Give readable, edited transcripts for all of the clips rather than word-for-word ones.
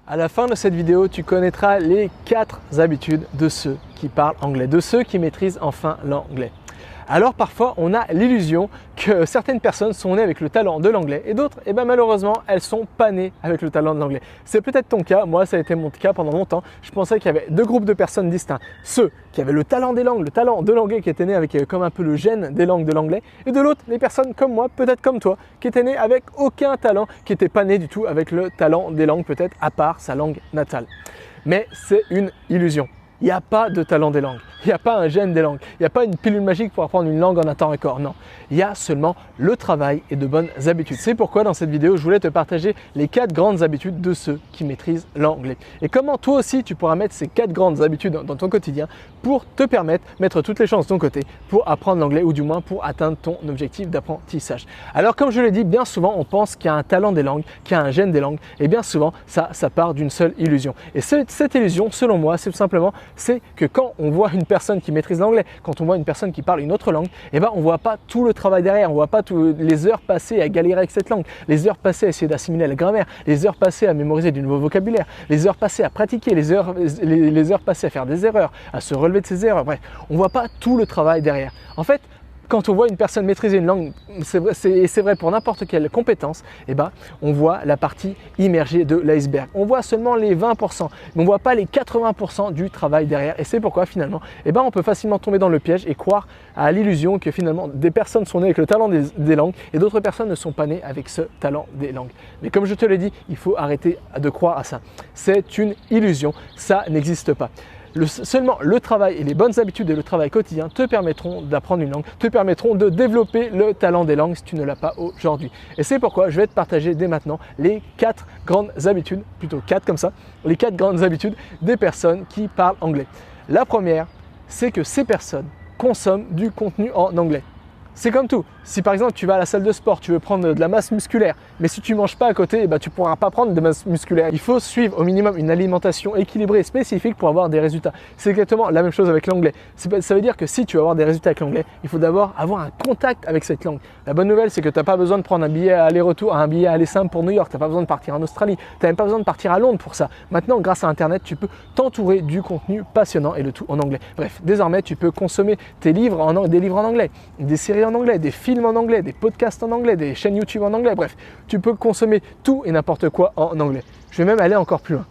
À la fin de cette vidéo, tu connaîtras les 4 habitudes de ceux qui parlent anglais, de ceux qui maîtrisent enfin l'anglais. Alors parfois, on a l'illusion que certaines personnes sont nées avec le talent de l'anglais et d'autres, malheureusement, elles sont pas nées avec le talent de l'anglais. C'est peut-être ton cas, moi ça a été mon cas pendant longtemps. Je pensais qu'il y avait deux groupes de personnes distincts. Ceux qui avaient le talent des langues, le talent de l'anglais qui étaient nés avec comme un peu le gène des langues de l'anglais. Et de l'autre, les personnes comme moi, peut-être comme toi, qui étaient nées avec aucun talent, qui n'étaient pas nées du tout avec le talent des langues, peut-être à part sa langue natale. Mais c'est une illusion. Il n'y a pas de talent des langues, il n'y a pas un gène des langues, il n'y a pas une pilule magique pour apprendre une langue en un temps record, non. Il y a seulement le travail et de bonnes habitudes. C'est pourquoi dans cette vidéo, je voulais te partager les 4 grandes habitudes de ceux qui maîtrisent l'anglais. Et comment toi aussi, tu pourras mettre ces 4 grandes habitudes dans ton quotidien pour te permettre, mettre toutes les chances de ton côté pour apprendre l'anglais ou du moins pour atteindre ton objectif d'apprentissage. Alors comme je l'ai dit, bien souvent, on pense qu'il y a un talent des langues, qu'il y a un gène des langues et bien souvent, ça part d'une seule illusion. Et cette illusion, selon moi, c'est tout simplement c'est que quand on voit une personne qui maîtrise l'anglais, quand on voit une personne qui parle une autre langue, on ne voit pas tout le travail derrière, on ne voit pas toutes les heures passées à galérer avec cette langue, les heures passées à essayer d'assimiler la grammaire, les heures passées à mémoriser du nouveau vocabulaire, les heures passées à pratiquer, les heures passées à faire des erreurs, à se relever de ses erreurs, bref, on ne voit pas tout le travail derrière. En fait, quand on voit une personne maîtriser une langue, c'est vrai pour n'importe quelle compétence, on voit la partie immergée de l'iceberg. On voit seulement les 20%, mais on ne voit pas les 80% du travail derrière. Et c'est pourquoi finalement, on peut facilement tomber dans le piège et croire à l'illusion que finalement des personnes sont nées avec le talent des langues et d'autres personnes ne sont pas nées avec ce talent des langues. Mais comme je te l'ai dit, il faut arrêter de croire à ça. C'est une illusion, ça n'existe pas. Seulement le travail et les bonnes habitudes et le travail quotidien te permettront d'apprendre une langue, te permettront de développer le talent des langues si tu ne l'as pas aujourd'hui. Et c'est pourquoi je vais te partager dès maintenant les 4 grandes habitudes, plutôt 4 comme ça, les 4 grandes habitudes des personnes qui parlent anglais. La première, c'est que ces personnes consomment du contenu en anglais. C'est comme tout. Si par exemple tu vas à la salle de sport, tu veux prendre de la masse musculaire, mais si tu ne manges pas à côté, tu ne pourras pas prendre de masse musculaire. Il faut suivre au minimum une alimentation équilibrée et spécifique pour avoir des résultats. C'est exactement la même chose avec l'anglais. Ça veut dire que si tu veux avoir des résultats avec l'anglais, il faut d'abord avoir un contact avec cette langue. La bonne nouvelle, c'est que tu n'as pas besoin de prendre un billet aller-retour, un billet aller simple pour New York. Tu n'as pas besoin de partir en Australie. Tu n'as même pas besoin de partir à Londres pour ça. Maintenant, grâce à Internet, tu peux t'entourer du contenu passionnant et le tout en anglais. Bref, désormais, tu peux consommer des livres en anglais, des séries en anglais, des films en anglais, des podcasts en anglais, des chaînes YouTube en anglais, bref, tu peux consommer tout et n'importe quoi en anglais. Je vais même aller encore plus loin.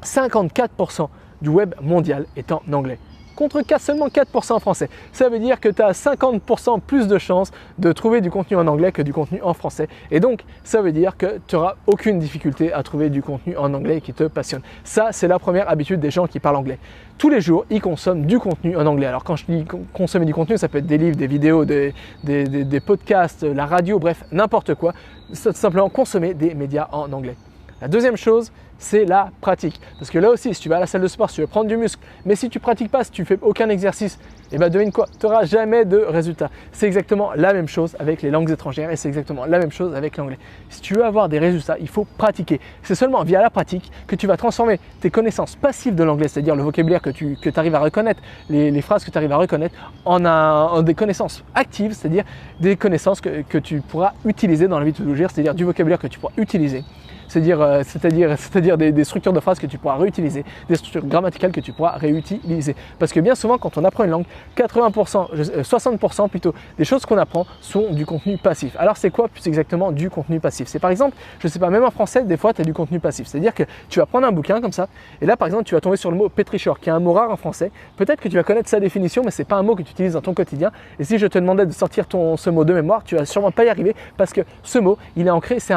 54% du web mondial est en anglais, contre seulement 4% en français. Ça veut dire que tu as 50% plus de chances de trouver du contenu en anglais que du contenu en français. Et donc, ça veut dire que tu n'auras aucune difficulté à trouver du contenu en anglais qui te passionne. Ça, c'est la première habitude des gens qui parlent anglais. Tous les jours, ils consomment du contenu en anglais. Alors quand je dis consommer du contenu, ça peut être des livres, des vidéos, des podcasts, la radio, bref, n'importe quoi. C'est tout simplement consommer des médias en anglais. La deuxième chose, c'est la pratique. Parce que là aussi, si tu vas à la salle de sport, si tu veux prendre du muscle, mais si tu ne pratiques pas, si tu ne fais aucun exercice, devine quoi, tu n'auras jamais de résultat. C'est exactement la même chose avec les langues étrangères et c'est exactement la même chose avec l'anglais. Si tu veux avoir des résultats, il faut pratiquer. C'est seulement via la pratique que tu vas transformer tes connaissances passives de l'anglais, c'est-à-dire le vocabulaire que tu arrives à reconnaître, les phrases que tu arrives à reconnaître, en des connaissances actives, c'est-à-dire des connaissances que tu pourras utiliser dans la vie de tous les jours, c'est-à-dire du vocabulaire que tu pourras utiliser. C'est-à-dire des structures de phrases que tu pourras réutiliser, des structures grammaticales que tu pourras réutiliser. Parce que bien souvent, quand on apprend une langue, 60% plutôt des choses qu'on apprend sont du contenu passif. Alors c'est quoi plus exactement du contenu passif? C'est par exemple, je ne sais pas, même en français, des fois tu as du contenu passif. C'est-à-dire que tu vas prendre un bouquin comme ça, et là par exemple tu vas tomber sur le mot pétrichor, qui est un mot rare en français. Peut-être que tu vas connaître sa définition, mais ce n'est pas un mot que tu utilises dans ton quotidien. Et si je te demandais de sortir ce mot de mémoire, tu ne vas sûrement pas y arriver parce que ce mot, il est ancré, c'est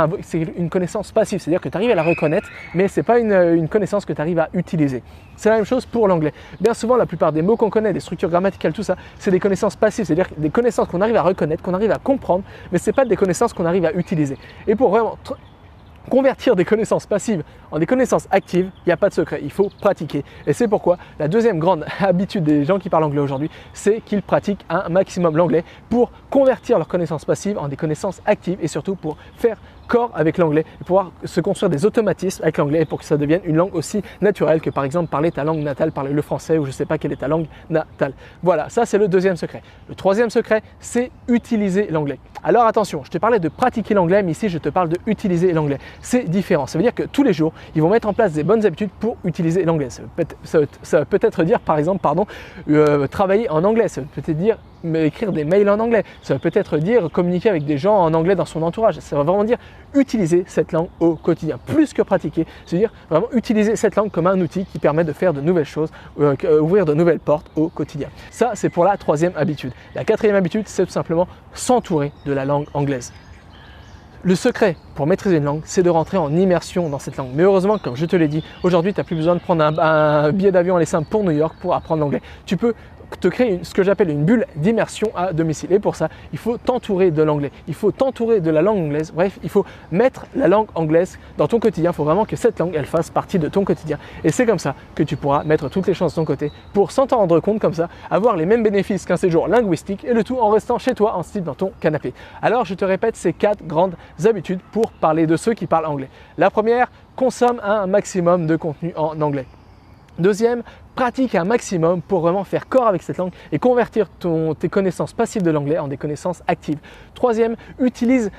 une connaissance passive. C'est-à-dire que tu arrives à la reconnaître, mais ce n'est pas une connaissance que tu arrives à utiliser. C'est la même chose pour l'anglais. Bien souvent, la plupart des mots qu'on connaît, des structures grammaticales, tout ça, c'est des connaissances passives, c'est-à-dire des connaissances qu'on arrive à reconnaître, qu'on arrive à comprendre, mais ce n'est pas des connaissances qu'on arrive à utiliser. Et pour vraiment convertir des connaissances passives en des connaissances actives, il n'y a pas de secret, il faut pratiquer. Et c'est pourquoi la deuxième grande habitude des gens qui parlent anglais aujourd'hui, c'est qu'ils pratiquent un maximum l'anglais pour convertir leurs connaissances passives en des connaissances actives et surtout pour faire corps avec l'anglais, et pouvoir se construire des automatismes avec l'anglais pour que ça devienne une langue aussi naturelle que par exemple parler ta langue natale, parler le français ou je ne sais pas quelle est ta langue natale. Voilà, ça c'est le deuxième secret. Le troisième secret, c'est utiliser l'anglais. Alors attention, je te parlais de pratiquer l'anglais, mais ici je te parle de utiliser l'anglais. C'est différent. Ça veut dire que tous les jours, ils vont mettre en place des bonnes habitudes pour utiliser l'anglais. Ça va peut-être dire, par exemple, travailler en anglais. Ça veut peut-être dire écrire des mails en anglais. Ça veut peut-être dire communiquer avec des gens en anglais dans son entourage. Ça va vraiment dire utiliser cette langue au quotidien. Plus que pratiquer, c'est-à-dire vraiment utiliser cette langue comme un outil qui permet de faire de nouvelles choses, ouvrir de nouvelles portes au quotidien. Ça, c'est pour la troisième habitude. La quatrième habitude, c'est tout simplement s'entourer de la langue anglaise. Le secret pour maîtriser une langue, c'est de rentrer en immersion dans cette langue. Mais heureusement, comme je te l'ai dit, aujourd'hui, tu n'as plus besoin de prendre un billet d'avion aller simple pour New York pour apprendre l'anglais. Tu peux te créer ce que j'appelle une bulle d'immersion à domicile. Et pour ça, il faut t'entourer de l'anglais. Il faut t'entourer de la langue anglaise. Bref, il faut mettre la langue anglaise dans ton quotidien. Il faut vraiment que cette langue, elle fasse partie de ton quotidien. Et c'est comme ça que tu pourras mettre toutes les chances de ton côté pour, sans t'en rendre compte comme ça, avoir les mêmes bénéfices qu'un séjour linguistique et le tout en restant chez toi, en style dans ton canapé. Alors, je te répète ces 4 grandes habitudes pour parler de ceux qui parlent anglais. La première, consomme un maximum de contenu en anglais. Deuxième, pratique un maximum pour vraiment faire corps avec cette langue et convertir tes connaissances passives de l'anglais en des connaissances actives. Troisième, utilise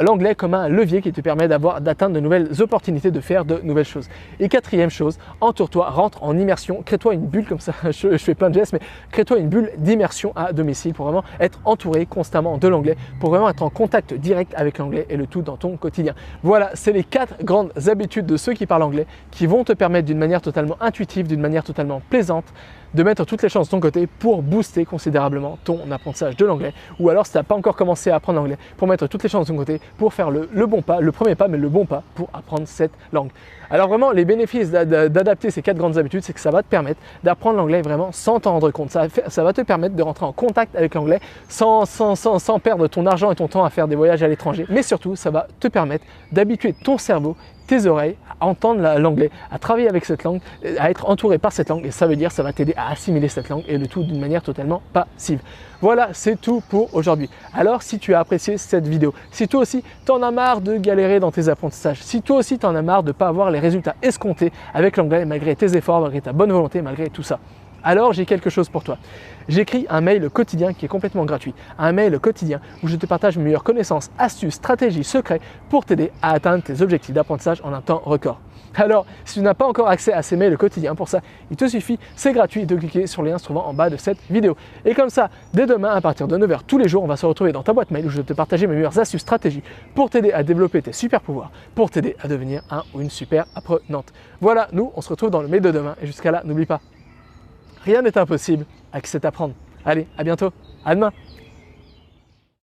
l'anglais comme un levier qui te permet d'atteindre de nouvelles opportunités, de faire de nouvelles choses. Et quatrième chose, entoure-toi, rentre en immersion, crée-toi une bulle comme ça, je fais plein de gestes, mais crée-toi une bulle d'immersion à domicile pour vraiment être entouré constamment de l'anglais, pour vraiment être en contact direct avec l'anglais et le tout dans ton quotidien. Voilà, c'est les 4 grandes habitudes de ceux qui parlent anglais qui vont te permettre d'une manière totalement intuitive, d'une manière totalement plaisante, de mettre toutes les chances de ton côté pour booster considérablement ton apprentissage de l'anglais, ou alors si tu n'as pas encore commencé à apprendre l'anglais, pour mettre toutes les chances de ton côté pour faire le bon pas, le premier pas, mais le bon pas pour apprendre cette langue. Alors vraiment, les bénéfices d'adapter ces 4 grandes habitudes, c'est que ça va te permettre d'apprendre l'anglais vraiment sans t'en rendre compte. Ça va te permettre de rentrer en contact avec l'anglais sans perdre ton argent et ton temps à faire des voyages à l'étranger, mais surtout, ça va te permettre d'habituer ton cerveau, tes oreilles à entendre l'anglais, à travailler avec cette langue, à être entouré par cette langue, et ça veut dire ça va t'aider à assimiler cette langue et le tout d'une manière totalement passive. Voilà, c'est tout pour aujourd'hui. Alors si tu as apprécié cette vidéo, si toi aussi tu en as marre de galérer dans tes apprentissages, si toi aussi tu en as marre de ne pas avoir les résultats escomptés avec l'anglais malgré tes efforts, malgré ta bonne volonté, malgré tout ça, alors j'ai quelque chose pour toi. J'écris un mail quotidien qui est complètement gratuit, un mail quotidien où je te partage mes meilleures connaissances, astuces, stratégies, secrets pour t'aider à atteindre tes objectifs d'apprentissage en un temps record. Alors, si tu n'as pas encore accès à ces mails quotidiens, pour ça, il te suffit, c'est gratuit, de cliquer sur le lien se trouvant en bas de cette vidéo. Et comme ça, dès demain, à partir de 9 h tous les jours, on va se retrouver dans ta boîte mail où je vais te partager mes meilleures astuces, stratégies pour t'aider à développer tes super pouvoirs, pour t'aider à devenir un ou une super apprenante. Voilà, nous, on se retrouve dans le mail de demain. Et jusqu'à là, n'oublie pas, rien n'est impossible avec cet apprendre. Allez, à bientôt, à demain.